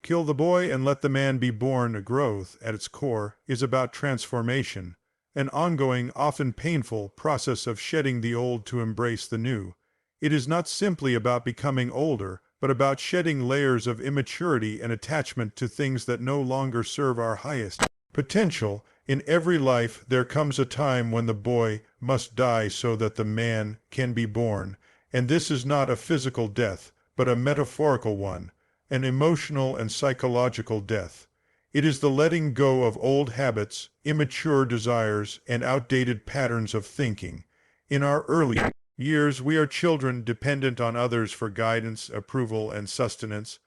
Kill the boy and let the man be born. Growth, at its core, is about transformation, an ongoing, often painful, process of shedding the old to embrace the new. It is not simply about becoming older, but about shedding layers of immaturity and attachment to things that no longer serve our highest potential. In every life, there comes a time when the boy must die so that the man can be born. And this is not a physical death, but a metaphorical one, an emotional and psychological death. It is the letting go of old habits, immature desires, and outdated patterns of thinking. In our early years, we are children dependent on others for guidance, approval, and sustenance.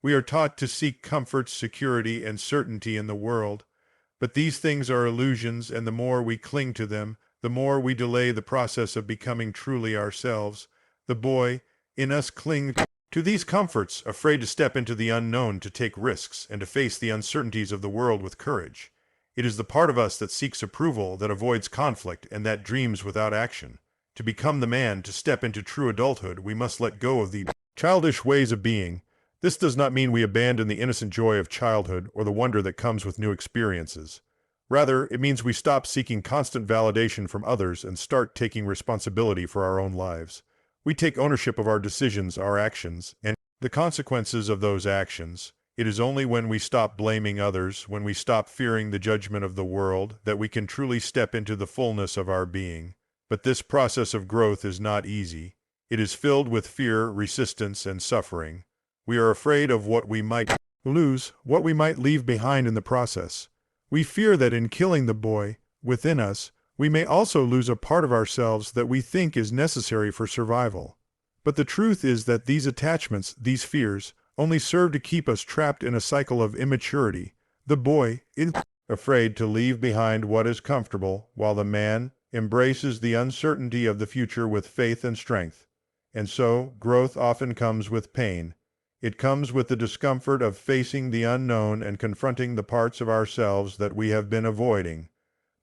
We are taught to seek comfort, security, and certainty in the world. But these things are illusions, and the more we cling to them, the more we delay the process of becoming truly ourselves. The boy in us clings to these comforts, afraid to step into the unknown, to take risks, and to face the uncertainties of the world with courage. It is the part of us that seeks approval, that avoids conflict, and that dreams without action. To become the man, to step into true adulthood, we must let go of the childish ways of being. This does not mean we abandon the innocent joy of childhood or the wonder that comes with new experiences. Rather, it means we stop seeking constant validation from others and start taking responsibility for our own lives. We take ownership of our decisions, our actions, and the consequences of those actions. It is only when we stop blaming others, when we stop fearing the judgment of the world, that we can truly step into the fullness of our being. But this process of growth is not easy. It is filled with fear, resistance, and suffering. We are afraid of what we might lose, what we might leave behind in the process. We fear that in killing the boy within us, we may also lose a part of ourselves that we think is necessary for survival. But the truth is that these attachments, these fears, only serve to keep us trapped in a cycle of immaturity. The boy is afraid to leave behind what is comfortable, while the man embraces the uncertainty of the future with faith and strength. And so, growth often comes with pain. It comes with the discomfort of facing the unknown and confronting the parts of ourselves that we have been avoiding.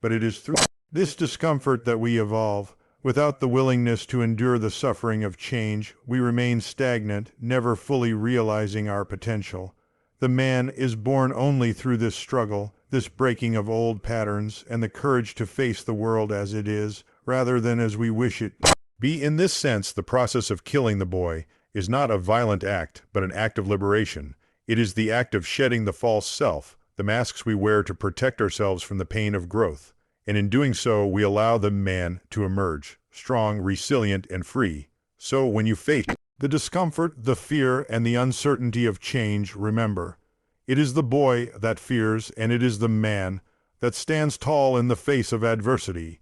But it is through this discomfort that we evolve. Without the willingness to endure the suffering of change, we remain stagnant, never fully realizing our potential. The man is born only through this struggle, this breaking of old patterns, and the courage to face the world as it is, rather than as we wish it be. In this sense, the process of killing the boy is not a violent act, but an act of liberation. It is the act of shedding the false self, the masks we wear to protect ourselves from the pain of growth. And in doing so, we allow the man to emerge, strong, resilient, and free. So when you face the discomfort, the fear, and the uncertainty of change, remember, it is the boy that fears, and it is the man that stands tall in the face of adversity.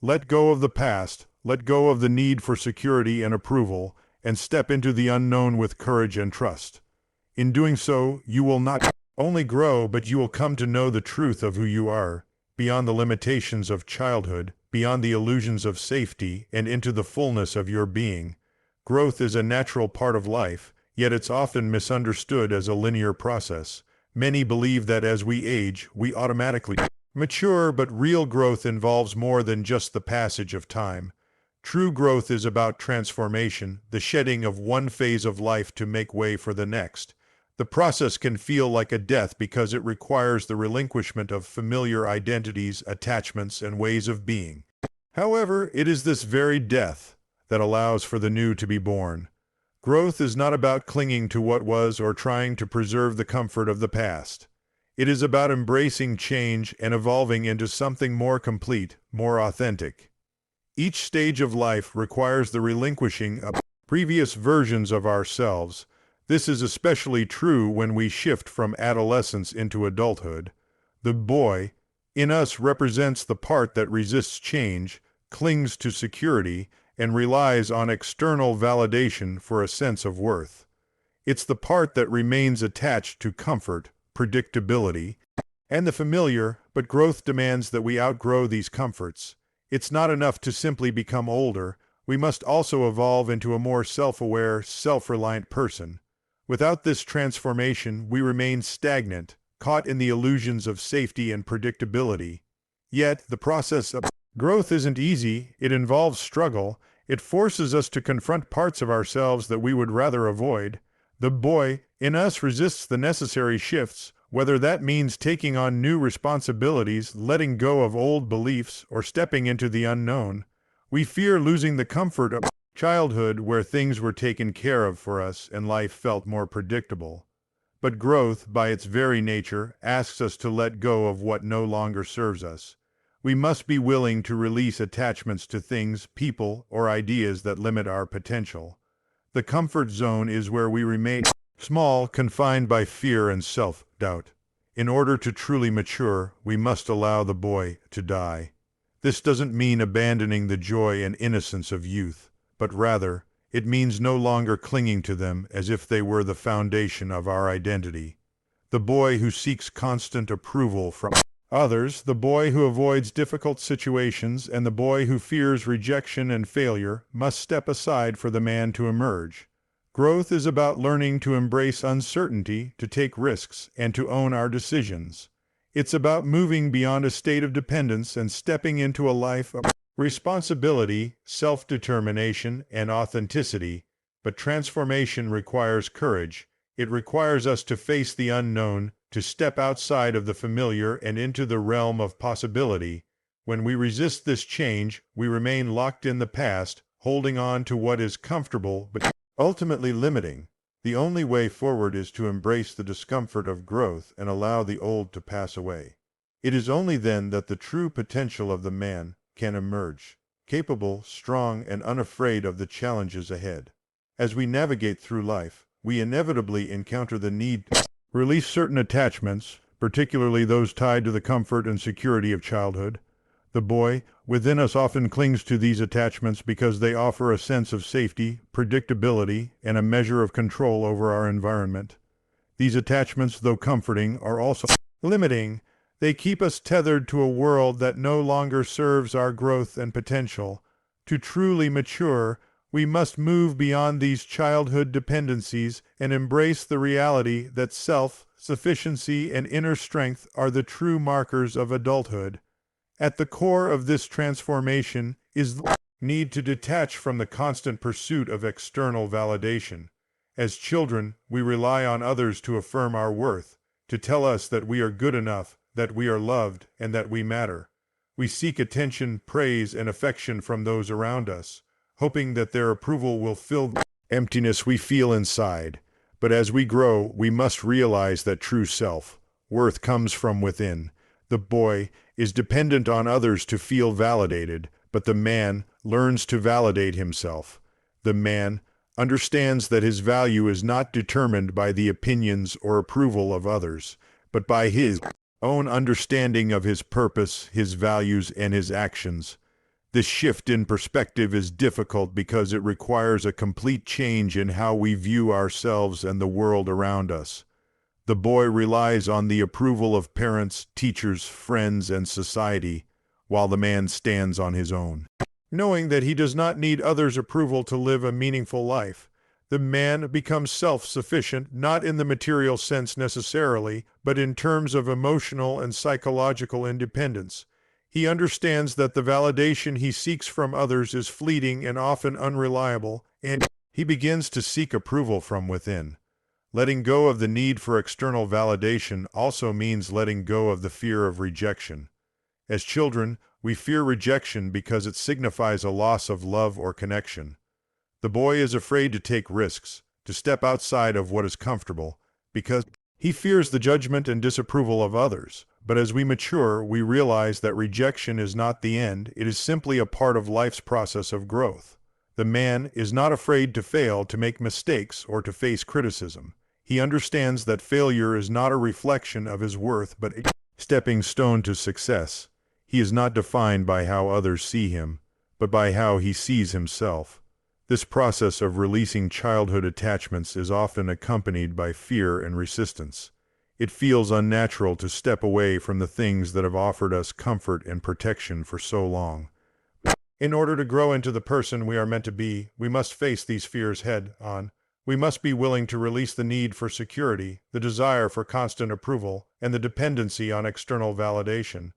Let go of the past, let go of the need for security and approval, and step into the unknown with courage and trust. In doing so, you will not only grow, but you will come to know the truth of who you are, beyond the limitations of childhood, beyond the illusions of safety, and into the fullness of your being. Growth is a natural part of life, yet it's often misunderstood as a linear process. Many believe that as we age, we automatically mature, but real growth involves more than just the passage of time. True growth is about transformation, the shedding of one phase of life to make way for the next. The process can feel like a death because it requires the relinquishment of familiar identities, attachments, and ways of being. However, it is this very death that allows for the new to be born. Growth is not about clinging to what was or trying to preserve the comfort of the past. It is about embracing change and evolving into something more complete, more authentic. Each stage of life requires the relinquishing of previous versions of ourselves. This is especially true when we shift from adolescence into adulthood. The boy in us represents the part that resists change, clings to security, and relies on external validation for a sense of worth. It's the part that remains attached to comfort, predictability, and the familiar, but growth demands that we outgrow these comforts. It's not enough to simply become older. We must also evolve into a more self-aware, self-reliant person. Without this transformation, we remain stagnant, caught in the illusions of safety and predictability. Yet, the process of growth isn't easy. It involves struggle. It forces us to confront parts of ourselves that we would rather avoid. The boy in us resists the necessary shifts, whether that means taking on new responsibilities, letting go of old beliefs, or stepping into the unknown. We fear losing the comfort of childhood where things were taken care of for us and life felt more predictable. But growth, by its very nature, asks us to let go of what no longer serves us. We must be willing to release attachments to things, people, or ideas that limit our potential. The comfort zone is where we remain small, confined by fear and self-doubt. In order to truly mature, we must allow the boy to die. This doesn't mean abandoning the joy and innocence of youth, but rather, it means no longer clinging to them as if they were the foundation of our identity. The boy who seeks constant approval from others, the boy who avoids difficult situations, and the boy who fears rejection and failure must step aside for the man to emerge. Growth is about learning to embrace uncertainty, to take risks, and to own our decisions. It's about moving beyond a state of dependence and stepping into a life of responsibility, self-determination, and authenticity. But transformation requires courage. It requires us to face the unknown, to step outside of the familiar and into the realm of possibility. When we resist this change, we remain locked in the past, holding on to what is comfortable but ultimately limiting. The only way forward is to embrace the discomfort of growth and allow the old to pass away. It is only then that the true potential of the man can emerge, capable, strong, and unafraid of the challenges ahead. As we navigate through life, we inevitably encounter the need to release certain attachments, particularly those tied to the comfort and security of childhood. The boy within us often clings to these attachments because they offer a sense of safety, predictability, and a measure of control over our environment. These attachments, though comforting, are also limiting. They keep us tethered to a world that no longer serves our growth and potential. To truly mature, we must move beyond these childhood dependencies and embrace the reality that self-sufficiency and inner strength are the true markers of adulthood. At the core of this transformation is the need to detach from the constant pursuit of external validation. As children, we rely on others to affirm our worth, to tell us that we are good enough, that we are loved, and that we matter. We seek attention, praise, and affection from those around us, hoping that their approval will fill the emptiness we feel inside. But as we grow, we must realize that true self-worth comes from within. The boy is dependent on others to feel validated, but the man learns to validate himself. The man understands that his value is not determined by the opinions or approval of others, but by his own understanding of his purpose, his values, and his actions. This shift in perspective is difficult because it requires a complete change in how we view ourselves and the world around us. The boy relies on the approval of parents, teachers, friends, and society, while the man stands on his own. Knowing that he does not need others' approval to live a meaningful life, the man becomes self-sufficient, not in the material sense necessarily, but in terms of emotional and psychological independence. He understands that the validation he seeks from others is fleeting and often unreliable, and he begins to seek approval from within. Letting go of the need for external validation also means letting go of the fear of rejection. As children, we fear rejection because it signifies a loss of love or connection. The boy is afraid to take risks, to step outside of what is comfortable, because he fears the judgment and disapproval of others. But as we mature, we realize that rejection is not the end, it is simply a part of life's process of growth. The man is not afraid to fail, to make mistakes, or to face criticism. He understands that failure is not a reflection of his worth, but a stepping stone to success. He is not defined by how others see him, but by how he sees himself. This process of releasing childhood attachments is often accompanied by fear and resistance. It feels unnatural to step away from the things that have offered us comfort and protection for so long. In order to grow into the person we are meant to be, we must face these fears head-on. We must be willing to release the need for security, the desire for constant approval, and the dependency on external validation.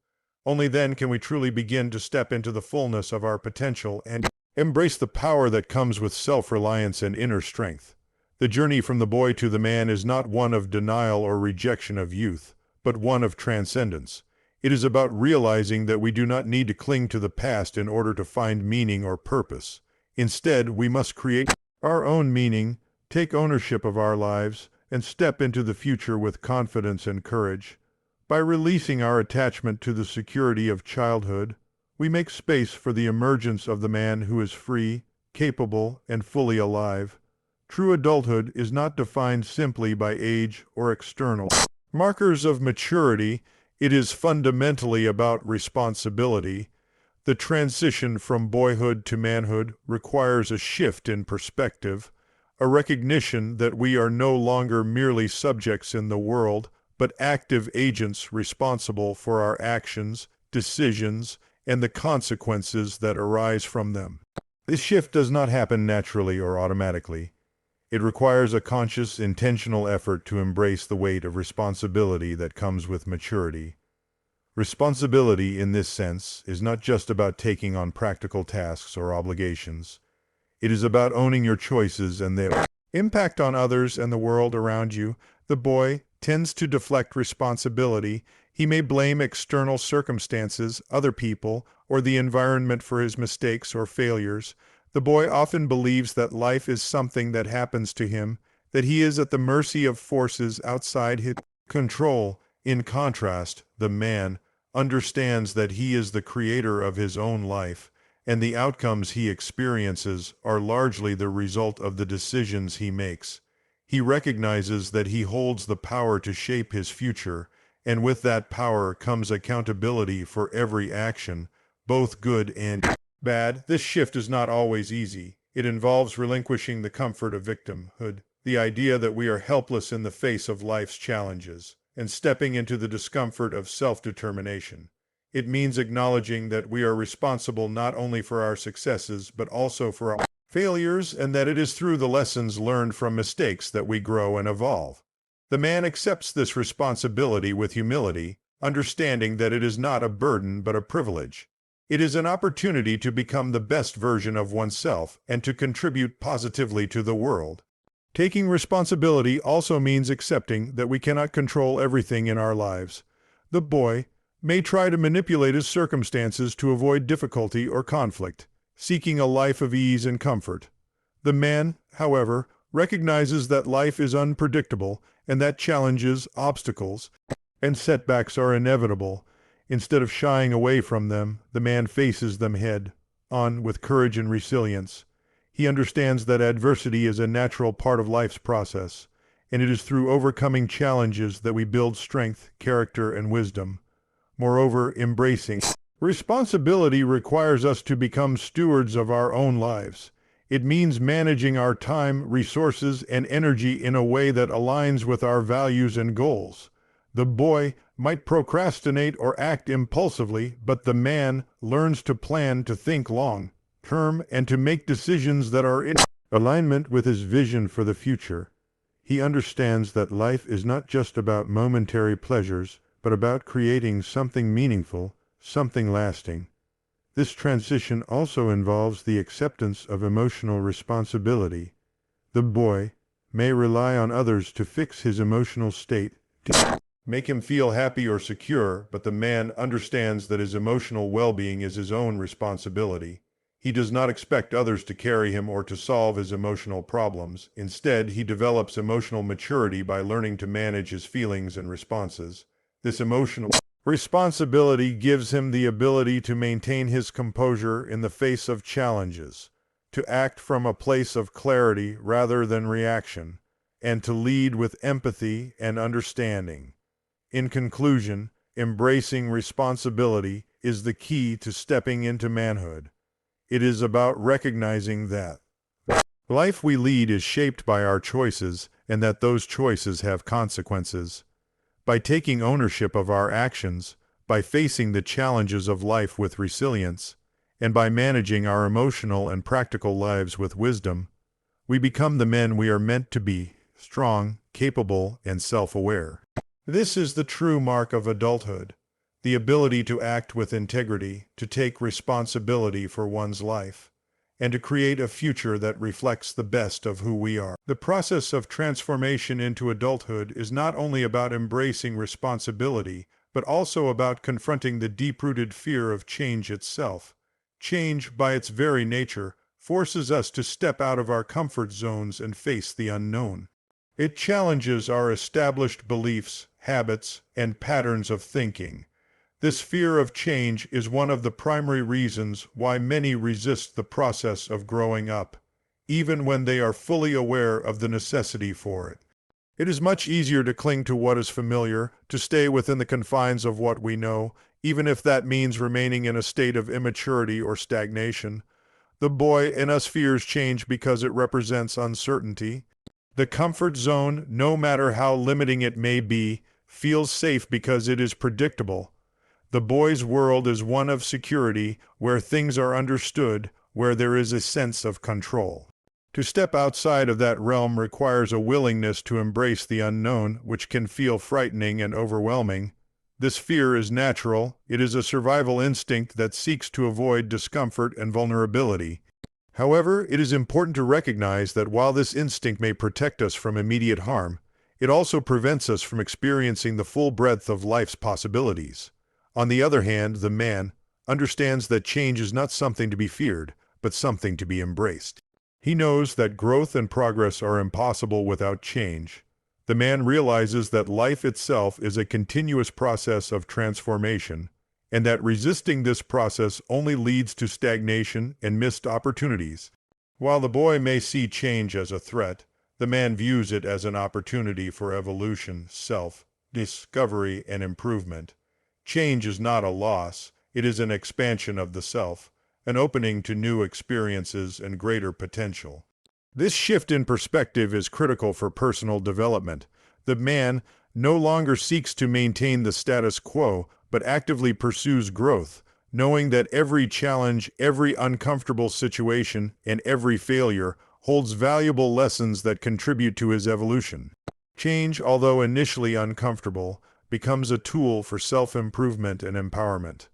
Only then can we truly begin to step into the fullness of our potential and embrace the power that comes with self-reliance and inner strength. The journey from the boy to the man is not one of denial or rejection of youth, but one of transcendence. It is about realizing that we do not need to cling to the past in order to find meaning or purpose. Instead, we must create our own meaning, take ownership of our lives, and step into the future with confidence and courage. By releasing our attachment to the security of childhood, we make space for the emergence of the man who is free, capable, and fully alive. True adulthood is not defined simply by age or external markers of maturity. It is fundamentally about responsibility. The transition from boyhood to manhood requires a shift in perspective, a recognition that we are no longer merely subjects in the world, but active agents responsible for our actions, decisions, and the consequences that arise from them. This shift does not happen naturally or automatically. It requires a conscious, intentional effort to embrace the weight of responsibility that comes with maturity. Responsibility, in this sense, is not just about taking on practical tasks or obligations. It is about owning your choices and their impact on others and the world around you. The boy tends to deflect responsibility. He may blame external circumstances, other people, or the environment for his mistakes or failures. The boy often believes that life is something that happens to him, that he is at the mercy of forces outside his control. In contrast, the man understands that he is the creator of his own life, and the outcomes he experiences are largely the result of the decisions he makes. He recognizes that he holds the power to shape his future, and with that power comes accountability for every action, both good and bad. This shift is not always easy. It involves relinquishing the comfort of victimhood, the idea that we are helpless in the face of life's challenges, and stepping into the discomfort of self-determination. It means acknowledging that we are responsible not only for our successes, but also for our failures, and that it is through the lessons learned from mistakes that we grow and evolve. The man accepts this responsibility with humility, understanding that it is not a burden but a privilege. It is an opportunity to become the best version of oneself and to contribute positively to the world. Taking responsibility also means accepting that we cannot control everything in our lives. The boy may try to manipulate his circumstances to avoid difficulty or conflict, seeking a life of ease and comfort. The man, however, recognizes that life is unpredictable and that challenges, obstacles, and setbacks are inevitable. Instead of shying away from them, the man faces them head-on with courage and resilience. He understands that adversity is a natural part of life's process, and it is through overcoming challenges that we build strength, character, and wisdom. Moreover, embracing responsibility requires us to become stewards of our own lives. It means managing our time, resources, and energy in a way that aligns with our values and goals. The boy might procrastinate or act impulsively, but the man learns to plan, to think long-term, and to make decisions that are in alignment with his vision for the future. He understands that life is not just about momentary pleasures, but about creating something meaningful, something lasting. This transition also involves the acceptance of emotional responsibility. The boy may rely on others to fix his emotional state, to make him feel happy or secure, but the man understands that his emotional well-being is his own responsibility. He does not expect others to carry him or to solve his emotional problems. Instead, he develops emotional maturity by learning to manage his feelings and responses. This emotional responsibility gives him the ability to maintain his composure in the face of challenges, to act from a place of clarity rather than reaction, and to lead with empathy and understanding. In conclusion, embracing responsibility is the key to stepping into manhood. It is about recognizing that life we lead is shaped by our choices and that those choices have consequences. By taking ownership of our actions, by facing the challenges of life with resilience, and by managing our emotional and practical lives with wisdom, we become the men we are meant to be, strong, capable, and self-aware. This is the true mark of adulthood, the ability to act with integrity, to take responsibility for one's life, and to create a future that reflects the best of who we are. The process of transformation into adulthood is not only about embracing responsibility, but also about confronting the deep-rooted fear of change itself. Change, by its very nature, forces us to step out of our comfort zones and face the unknown. It challenges our established beliefs, habits, and patterns of thinking. This fear of change is one of the primary reasons why many resist the process of growing up, even when they are fully aware of the necessity for it. It is much easier to cling to what is familiar, to stay within the confines of what we know, even if that means remaining in a state of immaturity or stagnation. The boy in us fears change because it represents uncertainty. The comfort zone, no matter how limiting it may be, feels safe because it is predictable. The boy's world is one of security, where things are understood, where there is a sense of control. To step outside of that realm requires a willingness to embrace the unknown, which can feel frightening and overwhelming. This fear is natural. It is a survival instinct that seeks to avoid discomfort and vulnerability. However, it is important to recognize that while this instinct may protect us from immediate harm, it also prevents us from experiencing the full breadth of life's possibilities. On the other hand, the man understands that change is not something to be feared, but something to be embraced. He knows that growth and progress are impossible without change. The man realizes that life itself is a continuous process of transformation, and that resisting this process only leads to stagnation and missed opportunities. While the boy may see change as a threat, the man views it as an opportunity for evolution, self-discovery, and improvement. Change is not a loss, it is an expansion of the self, an opening to new experiences and greater potential. This shift in perspective is critical for personal development. The man no longer seeks to maintain the status quo, but actively pursues growth, knowing that every challenge, every uncomfortable situation, and every failure holds valuable lessons that contribute to his evolution. Change, although initially uncomfortable, becomes a tool for self-improvement and empowerment.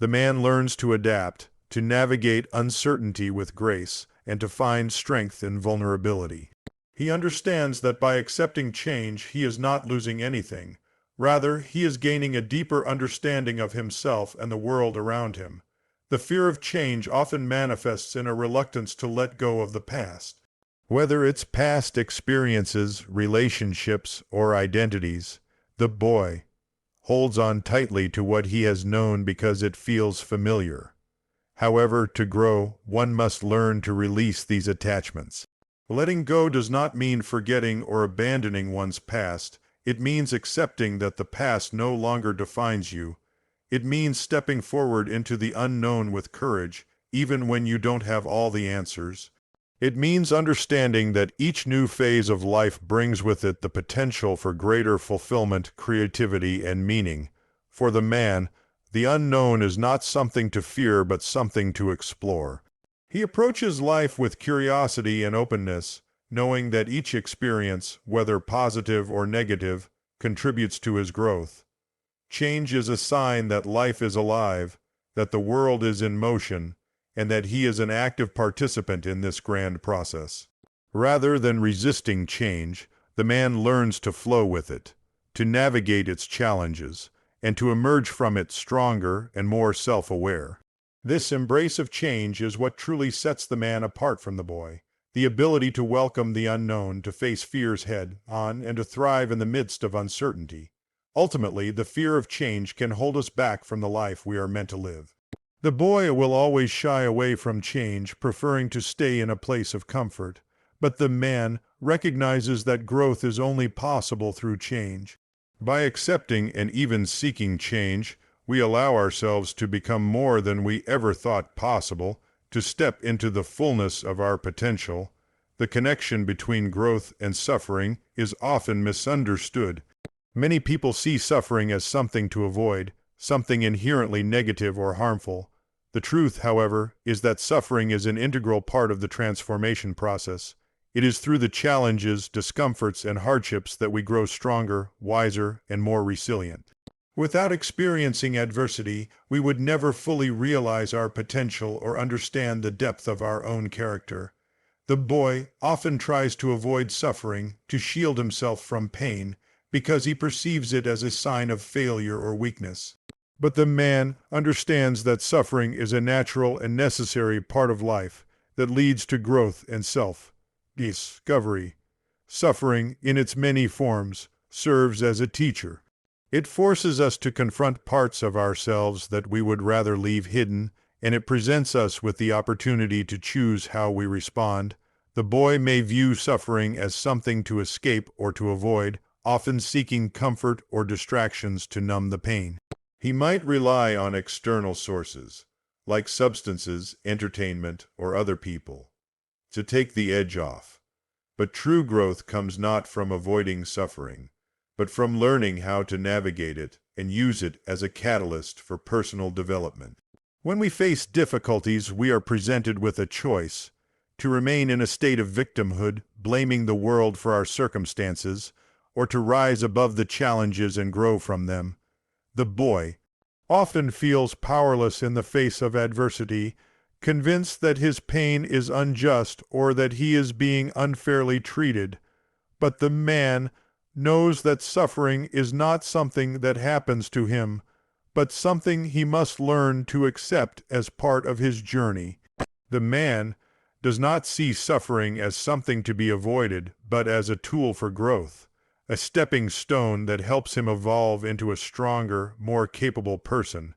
The man learns to adapt, to navigate uncertainty with grace, and to find strength in vulnerability. He understands that by accepting change, he is not losing anything. Rather, he is gaining a deeper understanding of himself and the world around him. The fear of change often manifests in a reluctance to let go of the past. Whether it's past experiences, relationships, or identities, the boy holds on tightly to what he has known because it feels familiar. However, to grow, one must learn to release these attachments. Letting go does not mean forgetting or abandoning one's past. It means accepting that the past no longer defines you. It means stepping forward into the unknown with courage, even when you don't have all the answers. It means understanding that each new phase of life brings with it the potential for greater fulfillment, creativity, and meaning. For the man, the unknown is not something to fear but something to explore. He approaches life with curiosity and openness, knowing that each experience, whether positive or negative, contributes to his growth. Change is a sign that life is alive, that the world is in motion, and that he is an active participant in this grand process. Rather than resisting change, the man learns to flow with it, to navigate its challenges, and to emerge from it stronger and more self-aware. This embrace of change is what truly sets the man apart from the boy. The ability to welcome the unknown, to face fears head-on, and to thrive in the midst of uncertainty. Ultimately, the fear of change can hold us back from the life we are meant to live. The boy will always shy away from change, preferring to stay in a place of comfort. But the man recognizes that growth is only possible through change. By accepting and even seeking change, we allow ourselves to become more than we ever thought possible, to step into the fullness of our potential. The connection between growth and suffering is often misunderstood. Many people see suffering as something to avoid, something inherently negative or harmful. The truth, however, is that suffering is an integral part of the transformation process. It is through the challenges, discomforts, and hardships that we grow stronger, wiser, and more resilient. Without experiencing adversity, we would never fully realize our potential or understand the depth of our own character. The boy often tries to avoid suffering, to shield himself from pain, because he perceives it as a sign of failure or weakness. But the man understands that suffering is a natural and necessary part of life that leads to growth and self-discovery. Suffering, in its many forms, serves as a teacher. It forces us to confront parts of ourselves that we would rather leave hidden, and it presents us with the opportunity to choose how we respond. The boy may view suffering as something to escape or to avoid, often seeking comfort or distractions to numb the pain. He might rely on external sources, like substances, entertainment, or other people, to take the edge off. But true growth comes not from avoiding suffering, but from learning how to navigate it and use it as a catalyst for personal development. When we face difficulties, we are presented with a choice: to remain in a state of victimhood, blaming the world for our circumstances, or to rise above the challenges and grow from them. The boy often feels powerless in the face of adversity, convinced that his pain is unjust or that he is being unfairly treated. But the man knows that suffering is not something that happens to him, but something he must learn to accept as part of his journey. The man does not see suffering as something to be avoided, but as a tool for growth, a stepping stone that helps him evolve into a stronger, more capable person.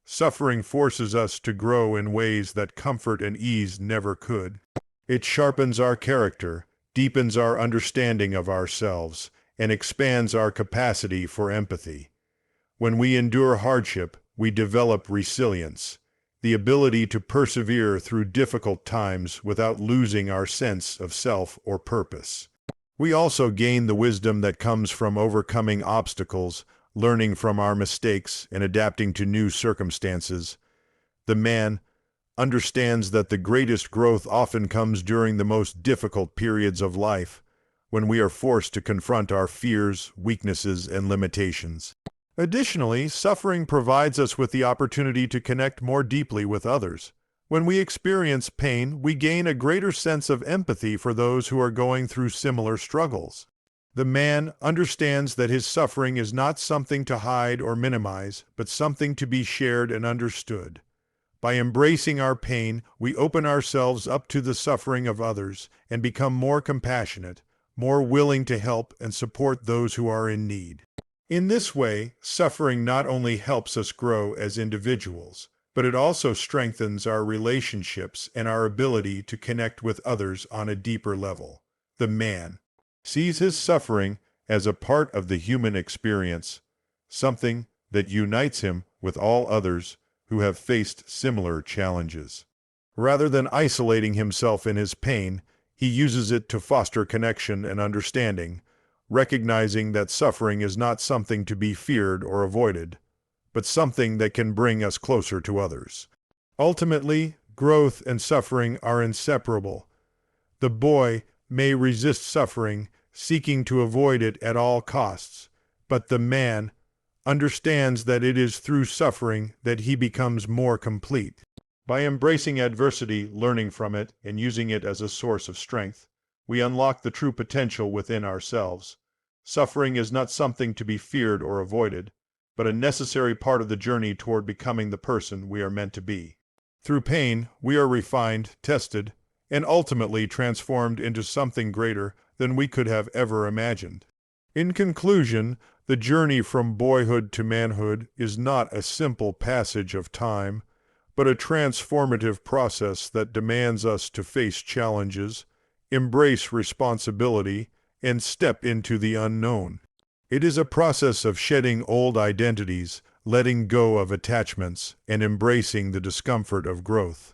Suffering forces us to grow in ways that comfort and ease never could. It sharpens our character, deepens our understanding of ourselves, and expands our capacity for empathy. When we endure hardship, we develop resilience, the ability to persevere through difficult times without losing our sense of self or purpose. We also gain the wisdom that comes from overcoming obstacles, learning from our mistakes, and adapting to new circumstances. The man understands that the greatest growth often comes during the most difficult periods of life, when we are forced to confront our fears, weaknesses, and limitations. Additionally, suffering provides us with the opportunity to connect more deeply with others. When we experience pain, we gain a greater sense of empathy for those who are going through similar struggles. The man understands that his suffering is not something to hide or minimize, but something to be shared and understood. By embracing our pain, we open ourselves up to the suffering of others and become more compassionate, more willing to help and support those who are in need. In this way, suffering not only helps us grow as individuals, but it also strengthens our relationships and our ability to connect with others on a deeper level. The man sees his suffering as a part of the human experience, something that unites him with all others who have faced similar challenges. Rather than isolating himself in his pain, he uses it to foster connection and understanding, recognizing that suffering is not something to be feared or avoided, but something that can bring us closer to others. Ultimately, growth and suffering are inseparable. The boy may resist suffering, seeking to avoid it at all costs, but the man understands that it is through suffering that he becomes more complete. By embracing adversity, learning from it, and using it as a source of strength, we unlock the true potential within ourselves. Suffering is not something to be feared or avoided, but a necessary part of the journey toward becoming the person we are meant to be. Through pain, we are refined, tested, and ultimately transformed into something greater than we could have ever imagined. In conclusion, the journey from boyhood to manhood is not a simple passage of time, but a transformative process that demands us to face challenges, embrace responsibility, and step into the unknown. It is a process of shedding old identities, letting go of attachments, and embracing the discomfort of growth.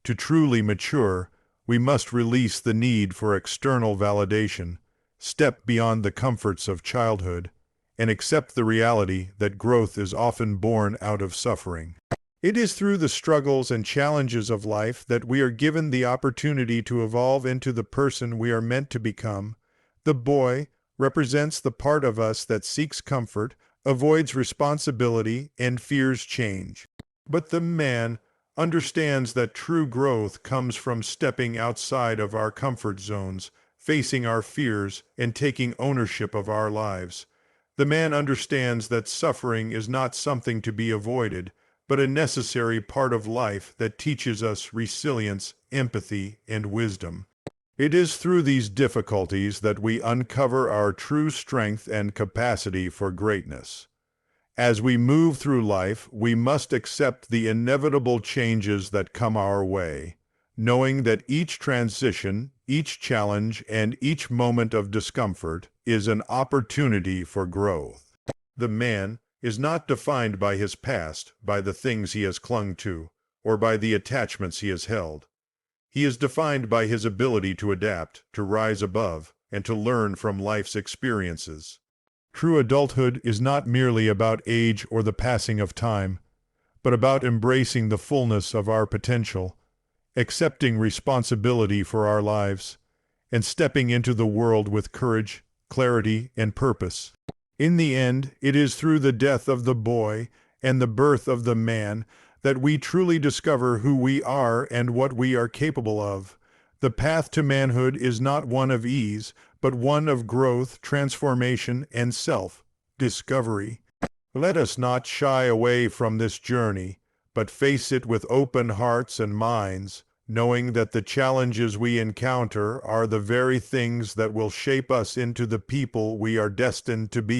To truly mature, we must release the need for external validation, step beyond the comforts of childhood, and accept the reality that growth is often born out of suffering. It is through the struggles and challenges of life that we are given the opportunity to evolve into the person we are meant to become. The boy represents the part of us that seeks comfort, avoids responsibility, and fears change. But the man understands that true growth comes from stepping outside of our comfort zones, facing our fears, and taking ownership of our lives. The man understands that suffering is not something to be avoided, but a necessary part of life that teaches us resilience, empathy, and wisdom. It is through these difficulties that we uncover our true strength and capacity for greatness. As we move through life, we must accept the inevitable changes that come our way, knowing that each transition, each challenge, and each moment of discomfort is an opportunity for growth. The man is not defined by his past, by the things he has clung to, or by the attachments he has held. He is defined by his ability to adapt, to rise above, and to learn from life's experiences. True adulthood is not merely about age or the passing of time, but about embracing the fullness of our potential, accepting responsibility for our lives, and stepping into the world with courage, clarity, and purpose. In the end, it is through the death of the boy and the birth of the man that we truly discover who we are and what we are capable of. The path to manhood is not one of ease, but one of growth, transformation, and self-discovery. Let us not shy away from this journey, but face it with open hearts and minds, knowing that the challenges we encounter are the very things that will shape us into the people we are destined to be.